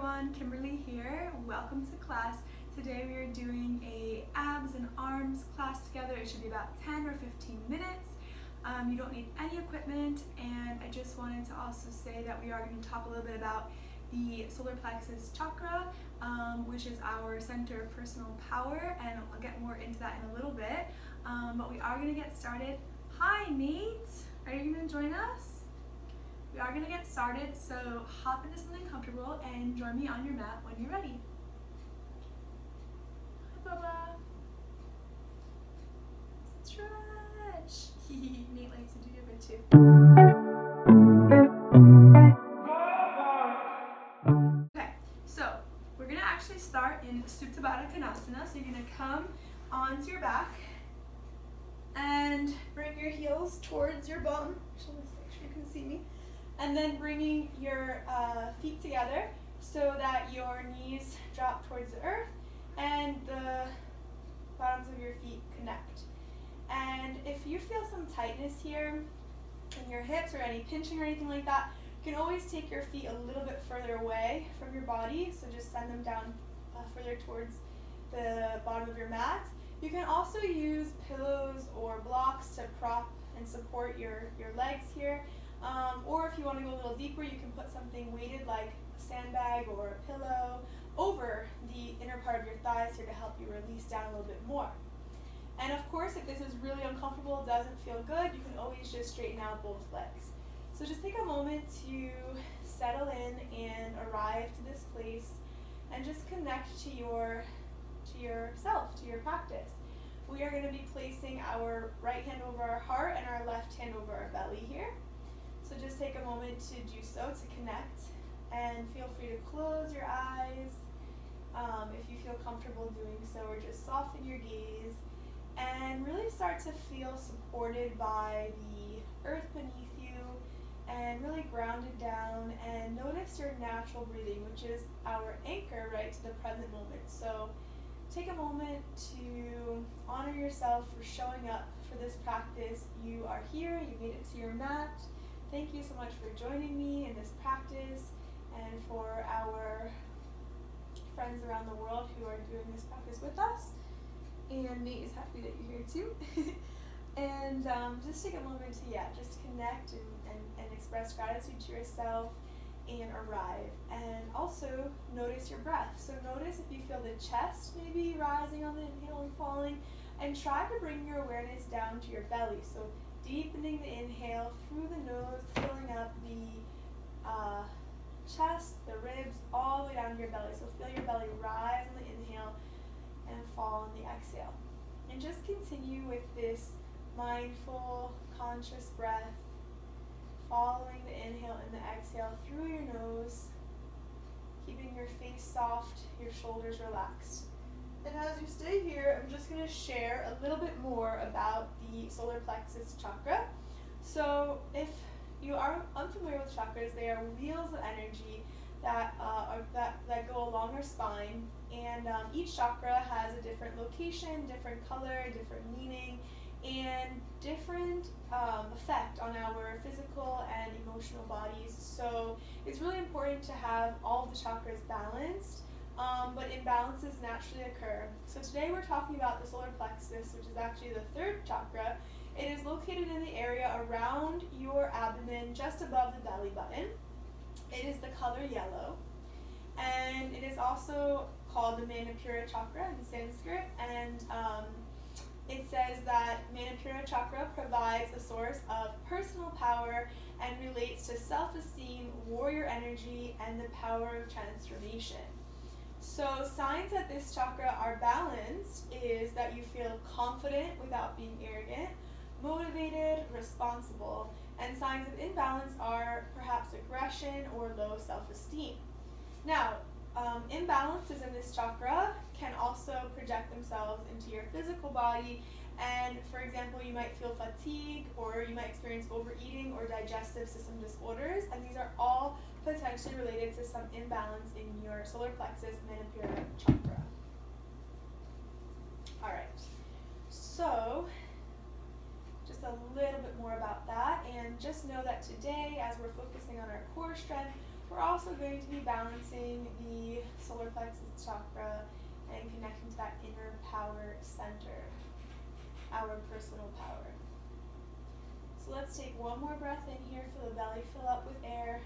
everyone, Kimberly here. Welcome to class. Today we are doing a abs and arms class together. It should be about 10 or 15 minutes. You don't need any equipment, and I just wanted to also say that we are going to talk a little bit about the solar plexus chakra, which is our center of personal power, and I'll get more into that in a little bit. But we are going to get started. Hi Nate, are you going to join us? We are going to get started, so hop into something comfortable and join me on your mat when you're ready. Hi Bubba. Stretch. Nate likes to do a bit too. Okay, so we're going to actually start in Supta Baddha Konasana. So you're going to come onto your back and bring your heels towards your bum. Just make sure you can see me. And then bringing your feet together so that your knees drop towards the earth and the bottoms of your feet connect. And if you feel some tightness here in your hips or any pinching or anything like that, you can always take your feet a little bit further away from your body. So just send them down further towards the bottom of your mat. You can also use pillows or blocks to prop and support your legs here. Or if you want to go a little deeper, you can put something weighted like a sandbag or a pillow over the inner part of your thighs here to help you release down a little bit more. And of course, if this is really uncomfortable, doesn't feel good, you can always just straighten out both legs. So just take a moment to settle in and arrive to this place and just connect to yourself, to your practice. We are going to be placing our right hand over our heart and our left hand over our belly here. So just take a moment to do so, to connect, and feel free to close your eyes if you feel comfortable doing so, or just soften your gaze and really start to feel supported by the earth beneath you and really grounded down, and notice your natural breathing, which is our anchor right to the present moment. So take a moment to honor yourself for showing up for this practice. You are here, you made it to your mat. Thank you so much for joining me in this practice, and for our friends around the world who are doing this practice with us. And Nate is happy that you're here too. And just take a moment to just connect and express gratitude to yourself and arrive. And also notice your breath. So notice if you feel the chest maybe rising on the inhale and falling, and try to bring your awareness down to your belly. So deepening the inhale through the nose, filling up the chest, the ribs, all the way down to your belly. So feel your belly rise on the inhale and fall on the exhale. And just continue with this mindful, conscious breath, following the inhale and the exhale through your nose, keeping your face soft, your shoulders relaxed. And as you stay here, I'm just going to share a little bit more about the solar plexus chakra. So if you are unfamiliar with chakras, they are wheels of energy that go along our spine, and each chakra has a different location, different color, different meaning, and different effect on our physical and emotional bodies. So it's really important to have all the chakras balanced. But imbalances naturally occur. So today we're talking about the solar plexus, which is actually the third chakra. It is located in the area around your abdomen, just above the belly button. It is the color yellow, and it is also called the Manipura chakra in Sanskrit. And it says that Manipura chakra provides a source of personal power and relates to self-esteem, warrior energy, and the power of transformation. So signs that this chakra are balanced is that you feel confident without being arrogant, motivated, responsible, and signs of imbalance are perhaps aggression or low self-esteem. Now, imbalances in this chakra can also project themselves into your physical body, and for example, you might feel fatigue, or you might experience overeating or digestive system disorders, and these are all potentially related to some imbalance in your solar plexus Manipura chakra. Alright, so just a little bit more about that, and just know that today, as we're focusing on our core strength, We're also going to be balancing the solar plexus chakra and connecting to that inner power center, our personal power. So let's take one more breath in here, feel the belly fill up with air.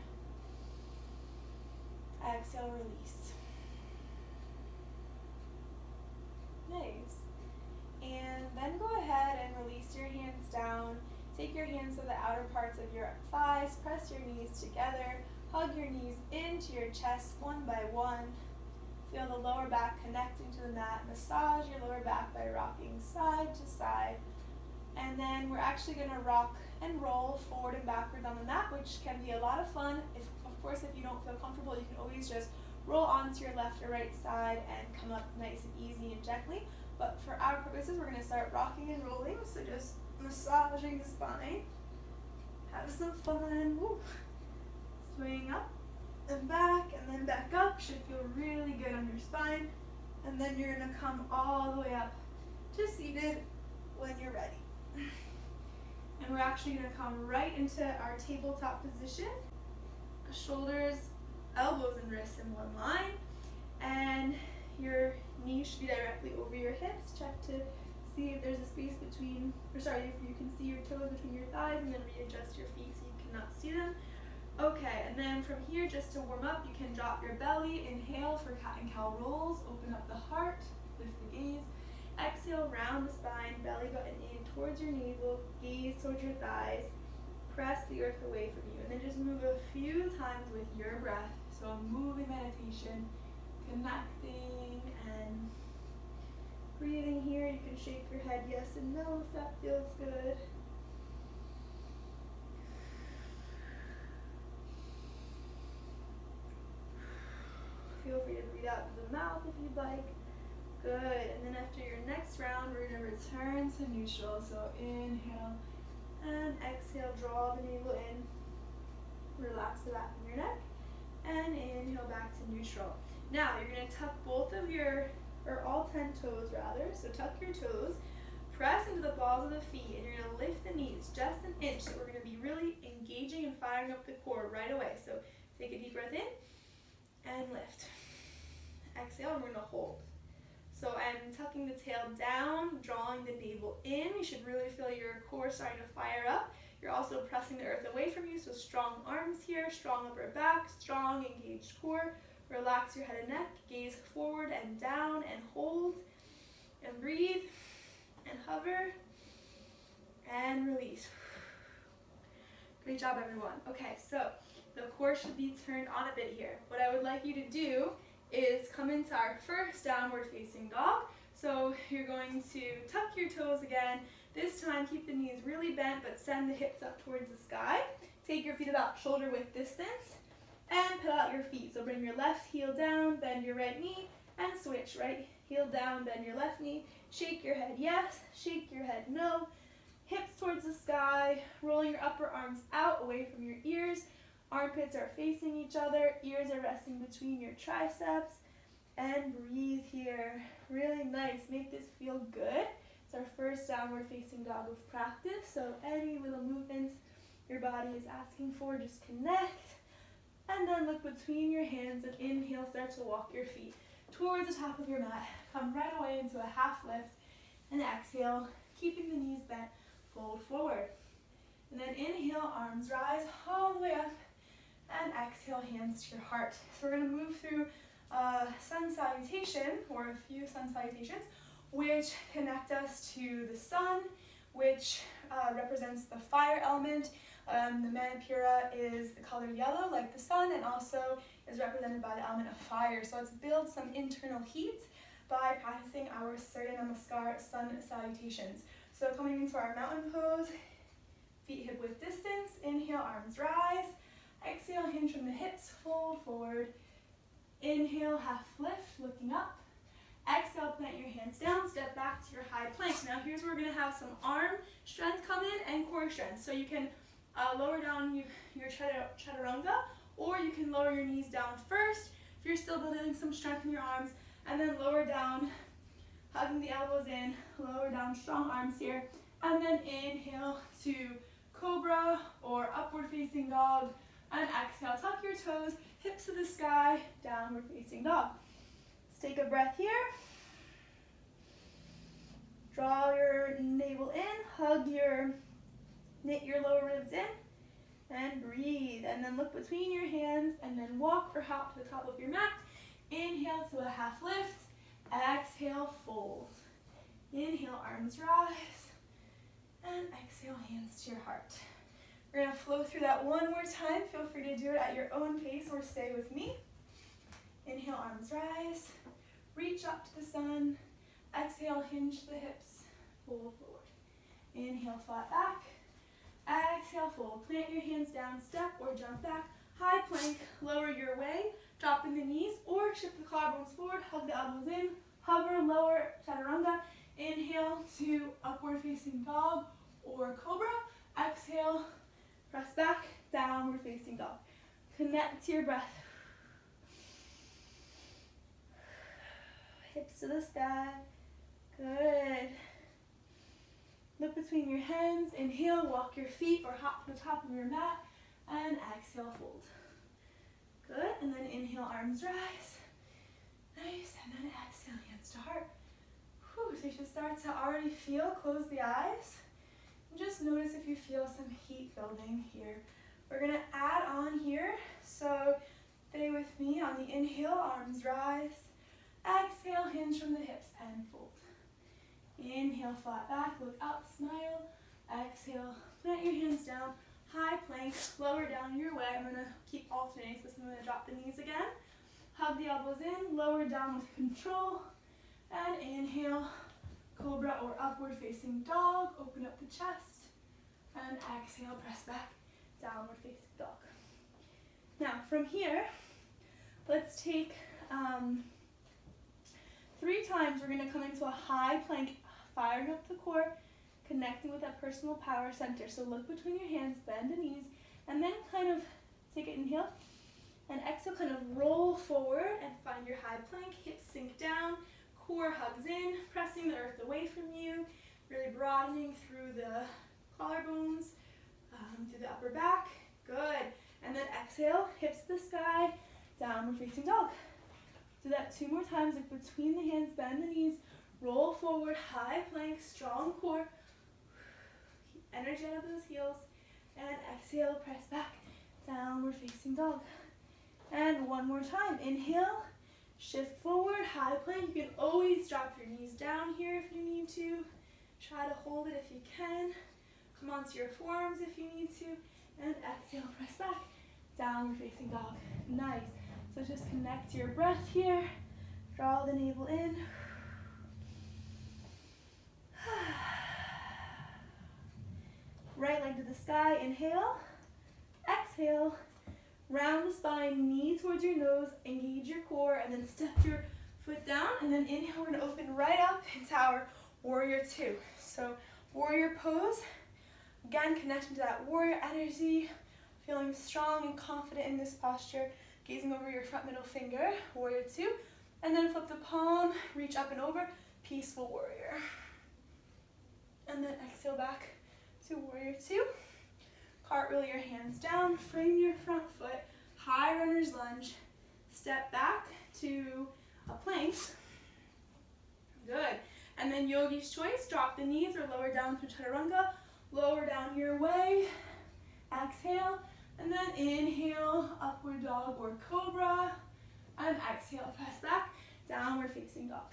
Exhale, release. Nice. And then go ahead and release your hands down. Take your hands to the outer parts of your thighs, press your knees together, hug your knees into your chest one by one. Feel the lower back connecting to the mat. Massage your lower back by rocking side to side. And then we're actually going to rock and roll forward and backwards on the mat, which can be a lot of fun. Of course, if you don't feel comfortable, you can always just roll onto your left or right side and come up nice and easy and gently. But for our purposes, we're going to start rocking and rolling. So just massaging the spine. Have some fun. Woo. Swing up and then back up. Should feel really good on your spine. And then you're going to come all the way up to seated when you're ready. And we're actually going to come right into our tabletop position. Shoulders, elbows, and wrists in one line. And your knees should be directly over your hips. Check to see if there's a space between, if you can see your toes between your thighs, and then readjust your feet so you cannot see them. Okay, and then from here, just to warm up, you can drop your belly. Inhale for cat and cow rolls. Open up the heart, lift the gaze. Exhale, round the spine, belly button in towards your navel, gaze towards your thighs. Press the earth away from you. And then just move a few times with your breath. So a moving meditation, connecting and breathing here. You can shake your head yes and no if that feels good. Feel free to breathe out through the mouth if you'd like. Good. And then after your next round, we're going to return to neutral. So inhale and exhale. Draw the navel in. Relax the back of your neck. And inhale back to neutral. Now you're going to tuck both of all 10 toes rather. So tuck your toes. Press into the balls of the feet. And you're going to lift the knees just an inch. So we're going to be really engaging and firing up the core right away. So take a deep breath in. And lift. Exhale, and we're going to hold. So I'm tucking the tail down, drawing the navel in. You should really feel your core starting to fire up. You're also pressing the earth away from you, so strong arms here, strong upper back, strong engaged core. Relax your head and neck, gaze forward and down, and hold, and breathe, and hover, and release. Great job, everyone. Okay, so the core should be turned on a bit here. What I would like you to do is come into our first downward facing dog. So you're going to tuck your toes again. This time keep the knees really bent, but send the hips up towards the sky. Take your feet about shoulder width distance and put out your feet. So bring your left heel down, bend your right knee, and switch. Right heel down, bend your left knee. Shake your head yes, shake your head no. Hips towards the sky, rolling your upper arms out away from your ears. Armpits are facing each other, ears are resting between your triceps, and breathe here. Really nice, make this feel good. It's our first downward facing dog of practice, so any little movements your body is asking for, just connect. And then look between your hands and inhale, start to walk your feet towards the top of your mat. Come right away into a half lift, and exhale, keeping the knees bent, fold forward. And then inhale, arms rise all the way up. And exhale, hands to your heart. So we're going to move through sun salutation, or a few sun salutations, which connect us to the sun, which represents the fire element. The Manipura is the color yellow, like the sun, and also is represented by the element of fire. So let's build some internal heat by practicing our Surya Namaskar sun salutations. So coming into our mountain pose, feet hip width distance, inhale, arms rise. Exhale, hinge from the hips, fold forward. Inhale, half lift, looking up. Exhale, plant your hands down, step back to your high plank. Now here's where we're going to have some arm strength come in and core strength. So you can lower down your chaturanga, or you can lower your knees down first if you're still building some strength in your arms, and then lower down, hugging the elbows in, lower down, strong arms here, and then inhale to cobra or upward facing dog. And exhale, tuck your toes, hips to the sky, downward facing dog. Let's take a breath here. Draw your navel in, knit your lower ribs in, and breathe. And then look between your hands, and then walk or hop to the top of your mat. Inhale to a half lift. Exhale, fold. Inhale, arms rise. And exhale, hands to your heart. We're going to flow through that one more time. Feel free to do it at your own pace or stay with me. Inhale, arms rise. Reach up to the sun. Exhale, hinge the hips. Fold forward. Inhale, flat back. Exhale, fold. Plant your hands down, step or jump back. High plank, lower your way. Dropping the knees or shift the collarbones forward. Hug the elbows in. Hover, lower, chaturanga. Inhale to upward facing dog or cobra. Exhale, press back, downward facing dog. Connect to your breath. Hips to the sky. Good. Look between your hands. Inhale, walk your feet or hop to the top of your mat. And exhale, fold. Good. And then inhale, arms rise. Nice. And then exhale, hands to heart. Whew. So you should start to already feel, close the eyes. And just notice if you feel some heat building here. We're going to add on here. So stay with me on the inhale, arms rise. Exhale, hinge from the hips and fold. Inhale, flat back, look up, smile. Exhale, plant your hands down, high plank, lower down your way. I'm going to keep alternating, so I'm going to drop the knees again. Hug the elbows in, lower down with control. And inhale, cobra or upward facing dog. Open up the chest. And exhale, press back, downward facing dog. Now, from here, let's take 3 times. We're going to come into a high plank, firing up the core, connecting with that personal power center. So look between your hands, bend the knees, and then kind of take an inhale. And exhale, kind of roll forward and find your high plank. Hips sink down, core hugs in, pressing the earth away from you, really broadening through the collarbones, through the upper back. Good. And then exhale, hips to the sky, downward facing dog. Do that 2 more times, like between the hands, bend the knees, roll forward, high plank, strong core. Keep energy out of those heels. And exhale, press back, downward facing dog. And 1 more time. Inhale, shift forward, high plank. You can always drop your knees down here if you need to. Try to hold it if you can. Come onto your forearms if you need to. And exhale, press back, downward facing dog. Nice. So just connect to your breath here. Draw the navel in. Right leg to the sky. Inhale. Exhale. Round the spine, knee towards your nose. Engage your core. And then step your foot down. And then inhale, we're going to open right up into our warrior 2. So warrior pose. Again, connecting to that warrior energy. Feeling strong and confident in this posture. Gazing over your front middle finger, warrior 2. And then flip the palm, reach up and over, peaceful warrior. And then exhale back to warrior 2. Cartwheel your hands down, frame your front foot, high runner's lunge. Step back to a plank. Good. And then yogi's choice, drop the knees or lower down through chaturanga. Lower down your way. Exhale. And then inhale, upward dog or cobra. And exhale, press back, downward facing dog.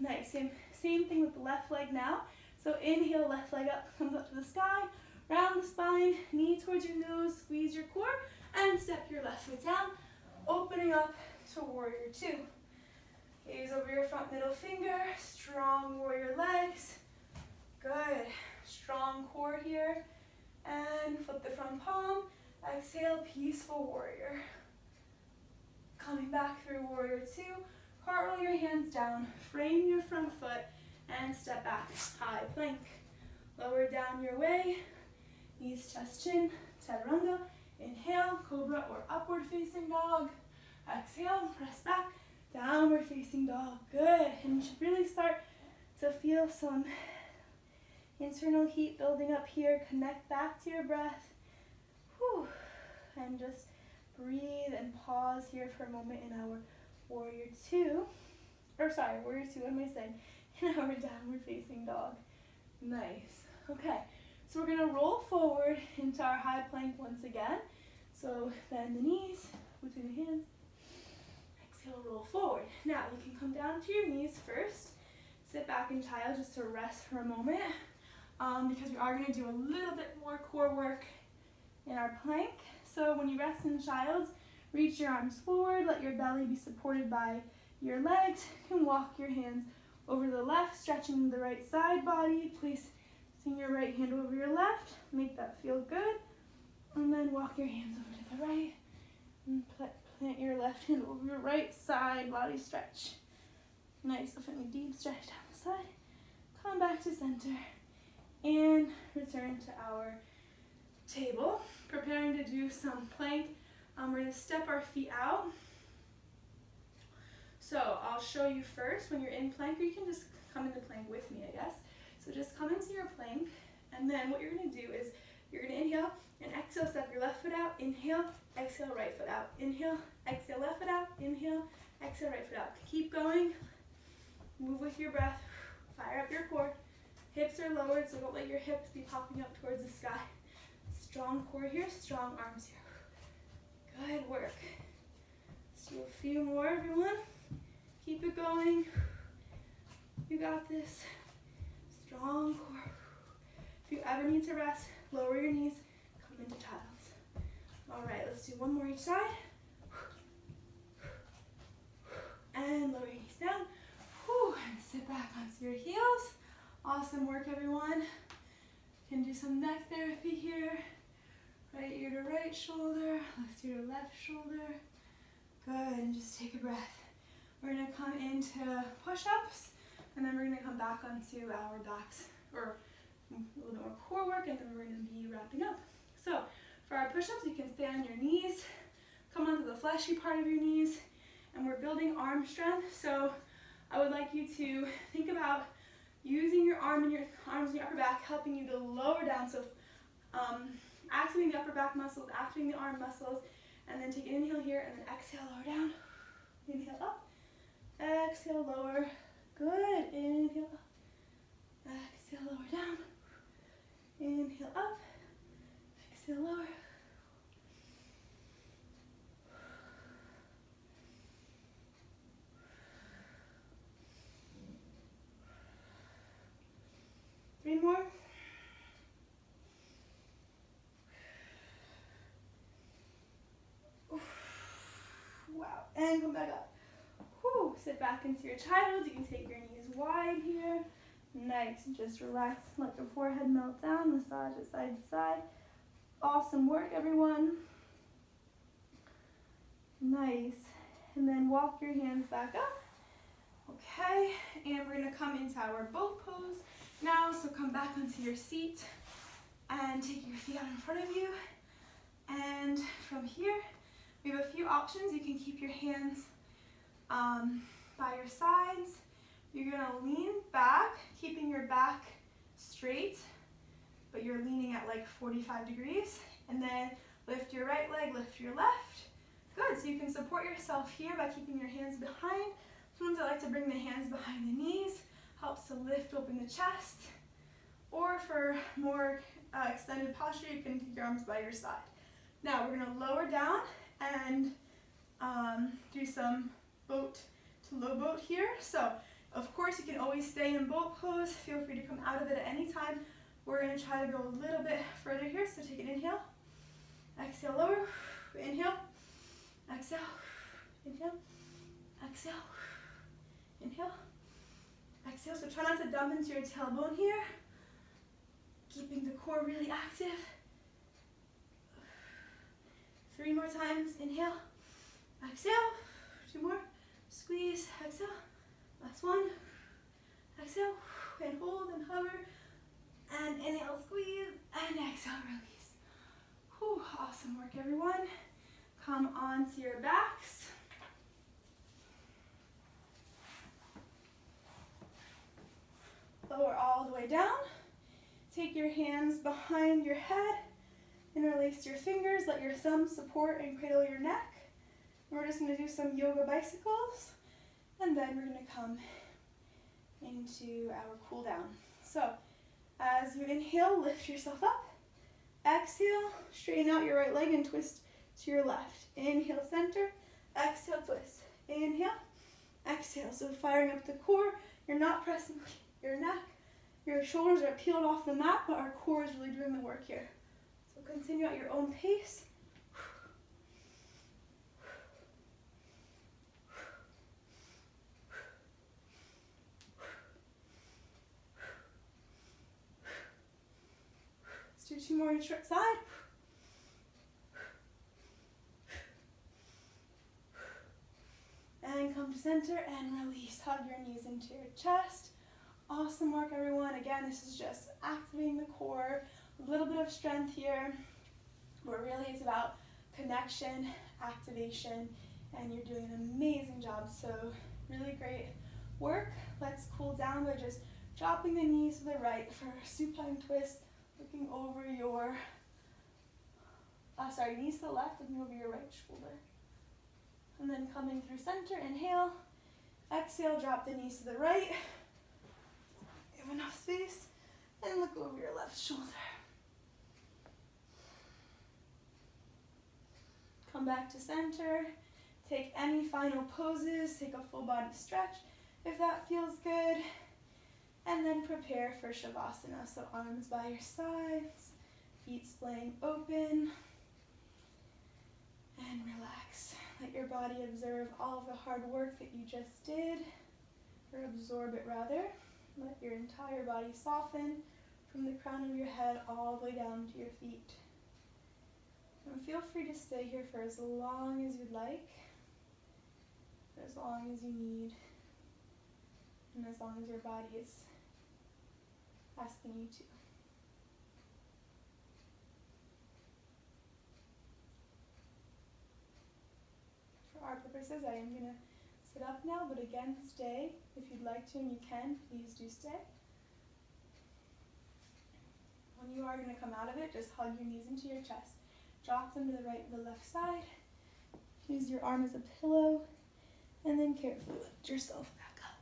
Nice. Same thing with the left leg now. So inhale, left leg up, comes up to the sky. Round the spine, knee towards your nose, squeeze your core. And step your left foot down, opening up to warrior 2. Gaze over your front middle finger, strong warrior legs. Good. Strong core here. And flip the front palm. Exhale, peaceful warrior. Coming back through warrior 2. Cartwheel your hands down. Frame your front foot. And step back. High plank. Lower down your way. Knees, chest, chin. Chaturanga. Inhale, cobra or upward facing dog. Exhale, press back. Downward facing dog. Good. And you should really start to feel some internal heat building up here. Connect back to your breath. Whew. And just breathe and pause here for a moment in our warrior 2. Warrior 2, what am I saying? In our downward facing dog. Nice. Okay, so we're gonna roll forward into our high plank once again. So bend the knees, between the hands. Exhale, roll forward. Now you can come down to your knees first. Sit back in child just to rest for a moment, because we are gonna do a little bit more core work in our plank. So when you rest in child, reach your arms forward, let your belly be supported by your legs. You can walk your hands over the left, stretching the right side body. Placing your right hand over your left, make that feel good. And then walk your hands over to the right and plant your left hand over your right side, body stretch. Nice, so find a deep stretch down the side. Come back to center and return to our table. Preparing to do some plank. We're gonna step our feet out. So I'll show you first when you're in plank, or you can just come into plank with me, I guess. So just come into your plank, and then what you're gonna do is you're gonna inhale and exhale, step your left foot out, inhale, exhale, right foot out, inhale, exhale, left foot out, inhale, exhale, right foot out. Keep going, move with your breath, fire up your core. Hips are lowered, so don't let your hips be popping up towards the sky. Strong core here, strong arms here. Good work. Let's do a few more, everyone. Keep it going. You got this. Strong core. If you ever need to rest, lower your knees, come into child's. All right, let's do one more each side. And lower your knees down. And sit back onto your heels. Awesome work, everyone. Can do some neck therapy here. Right ear to right shoulder, left ear to left shoulder. Good, and just take a breath. We're gonna come into push-ups, and then we're gonna come back onto our backs, or a little bit more core work, and then we're gonna be wrapping up. So for our push-ups, you can stay on your knees, come onto the fleshy part of your knees, and we're building arm strength. So I would like you to think about using your arms and your upper back, helping you to lower down. So activating the upper back muscles, activating the arm muscles, and then take an inhale here, and then exhale, lower down. Inhale up, exhale, lower. Good, inhale up, exhale, lower down. Inhale up, exhale, lower. Three more. Wow, and come back up. Sit back into your child. You can take your knees wide here. Nice, just relax, let your forehead melt down, massage it side to side. Awesome work, everyone. Nice, and then walk your hands back up. Okay, and we're gonna come into our boat pose now. So come back onto your seat and take your feet out in front of you. And from here, we have a few options. You can keep your hands by your sides. You're gonna lean back, keeping your back straight, but you're leaning at like 45 degrees. And then lift your right leg, lift your left. Good, so you can support yourself here by keeping your hands behind. Sometimes I like to bring the hands behind the knees, helps to lift open the chest. Or for more extended posture, you can take your arms by your side. Now we're gonna lower down and do some boat to low boat here. So of course you can always stay in boat pose. Feel free to come out of it at any time. We're gonna try to go a little bit further here. So take an inhale, exhale, lower, inhale, exhale, inhale, exhale, inhale, exhale. So try not to dump into your tailbone here. Keeping the core really active. 3 more times, inhale, exhale, 2 more, squeeze, exhale, last one, exhale, and hold and hover, and inhale, squeeze, and exhale, release. Awesome work, everyone. Come onto your backs. Lower all the way down. Take your hands behind your head. Interlace your fingers, let your thumbs support and cradle your neck. We're just going to do some yoga bicycles, and then we're going to come into our cool down. So, as you inhale, lift yourself up. Exhale, straighten out your right leg and twist to your left. Inhale, center. Exhale, twist. Inhale, exhale. So firing up the core. You're not pressing your neck. Your shoulders are peeled off the mat, but our core is really doing the work here. So continue at your own pace. Let's do 2 more each side. And come to center and release. Hug your knees into your chest. Awesome work, everyone. Again, this is just activating the core, a little bit of strength here, but really it's about connection, activation, and you're doing an amazing job. So really great work. Let's cool down by just dropping the knees to the right for a supine twist, looking over your, knees to the left, looking over your right shoulder. And then coming through center, inhale, exhale, drop the knees to the right. Give enough space, and look over your left shoulder. Come back to center. Take any final poses. Take a full body stretch if that feels good. And then prepare for Shavasana. So arms by your sides, feet splaying open, and relax. Let your body observe all of the hard work that you just did, or absorb it rather. Let your entire body soften from the crown of your head all the way down to your feet. And feel free to stay here for as long as you'd like, for as long as you need, and as long as your body is asking you to. For our purposes, I am going to sit up now, but again, stay. If you'd like to and you can, please do stay. When you are going to come out of it, just hug your knees into your chest. Drop them to the right and the left side. Use your arm as a pillow, and then carefully lift yourself back up.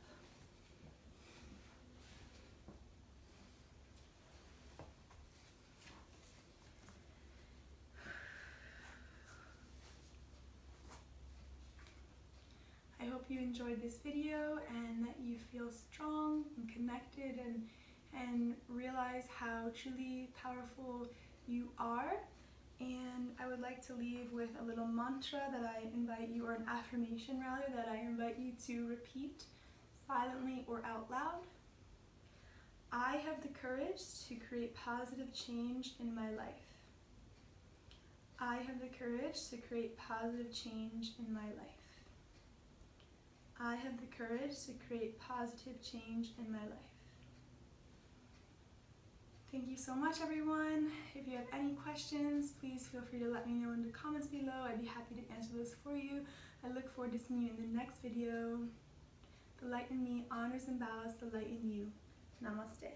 I hope you enjoyed this video and that you feel strong and connected and realize how truly powerful you are. And I would like to leave with a little mantra that I invite you, or an affirmation rather, that I invite you to repeat silently or out loud. I have the courage to create positive change in my life. I have the courage to create positive change in my life. I have the courage to create positive change in my life. Thank you so much, everyone. If you have any questions, please feel free to let me know in the comments below. I'd be happy to answer those for you. I look forward to seeing you in the next video. The light in me honors and bows the light in you. Namaste.